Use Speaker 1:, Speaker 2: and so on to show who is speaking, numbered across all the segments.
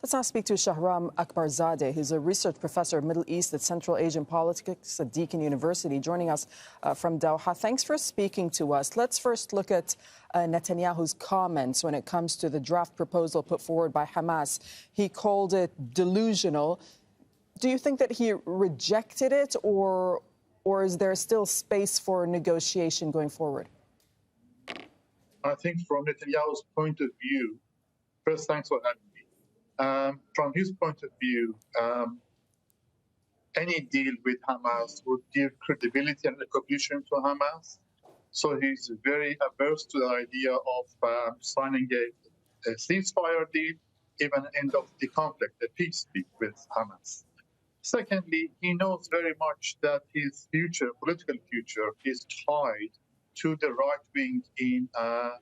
Speaker 1: Let's now speak to Shahram Akbarzadeh, who's a research professor of Middle East and Central Asian politics at Deakin University, joining us from Doha. Thanks for speaking to us. Let's first look at Netanyahu's comments when it comes to the draft proposal put forward by Hamas. He called it delusional. Do you think that he rejected it, or is there still space for negotiation going forward?
Speaker 2: I think from Netanyahu's point of view, first, thanks for having me. From his point of view, any deal with Hamas would give credibility and recognition to Hamas. So he's very averse to the idea of signing a ceasefire deal, even end of the conflict, a peace deal with Hamas. Secondly, he knows very much that his future, political future, is tied to the right wing in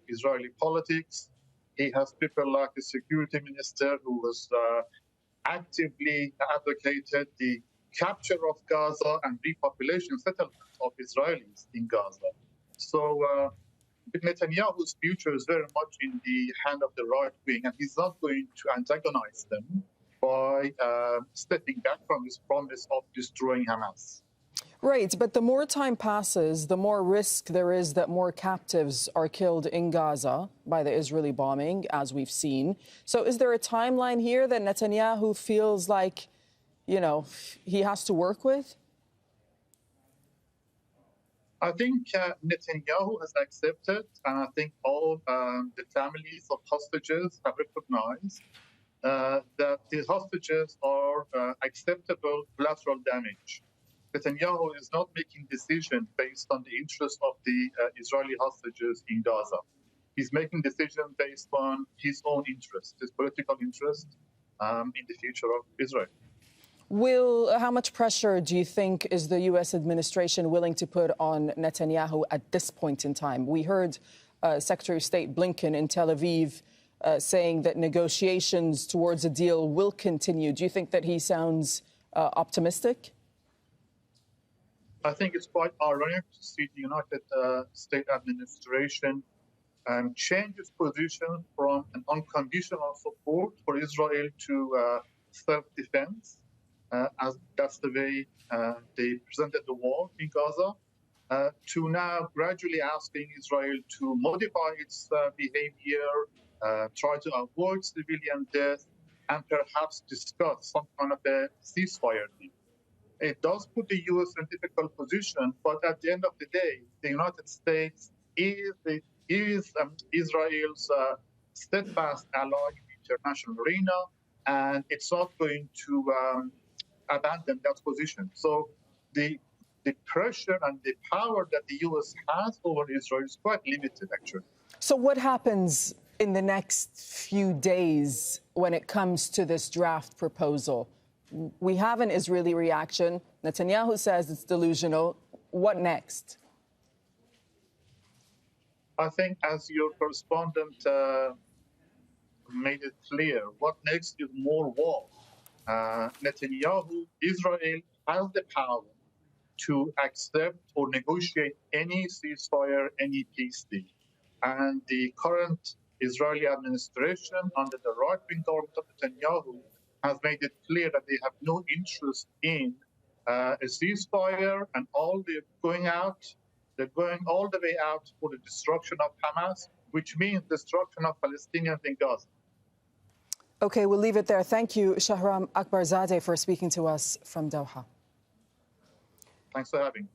Speaker 2: Israeli politics. He has people like the security minister who has actively advocated the capture of Gaza and repopulation settlement of Israelis in Gaza. So Netanyahu's future is very much in the hand of the right wing, and he's not going to antagonize them by stepping back from his promise of destroying Hamas.
Speaker 1: Right, but the more time passes, the more risk there is that more captives are killed in Gaza by the Israeli bombing, as we've seen. So is there a timeline here that Netanyahu feels like, you know, he has to work with?
Speaker 2: I think Netanyahu has accepted, and I think all the families of hostages have recognized that the hostages are acceptable collateral damage. Netanyahu is not making decisions based on the interest of the Israeli hostages in Gaza. He's making decisions based on his own interest, his political interest in the future of Israel.
Speaker 1: How much pressure do you think is the U.S. administration willing to put on Netanyahu at this point in time? We heard Secretary of State Blinken in Tel Aviv saying that negotiations towards a deal will continue. Do you think that he sounds optimistic?
Speaker 2: I think it's quite ironic to see the United States administration change its position from an unconditional support for Israel to self-defense, as that's the way they presented the war in Gaza, to now gradually asking Israel to modify its behavior, try to avoid civilian death, and perhaps discuss some kind of a ceasefire deal. It does put the U.S. in a difficult position, but at the end of the day, the United States is Israel's steadfast ally in the international arena, and it's not going to abandon that position. So the pressure and the power that the U.S. has over Israel is quite limited, actually.
Speaker 1: So what happens in the next few days when it comes to this draft proposal? We have an Israeli reaction. Netanyahu says it's delusional. What next?
Speaker 2: I think, as your correspondent made it clear, what next is more war. Netanyahu, Israel has the power to accept or negotiate any ceasefire, any peace deal. And the current Israeli administration, under the right-wing government of Netanyahu, has made it clear that they have no interest in a ceasefire, and they're going all the way out for the destruction of Hamas, which means destruction of Palestinians in Gaza.
Speaker 1: Okay, we'll leave it there. Thank you, Shahram Akbarzadeh, for speaking to us from Doha.
Speaker 2: Thanks for having me.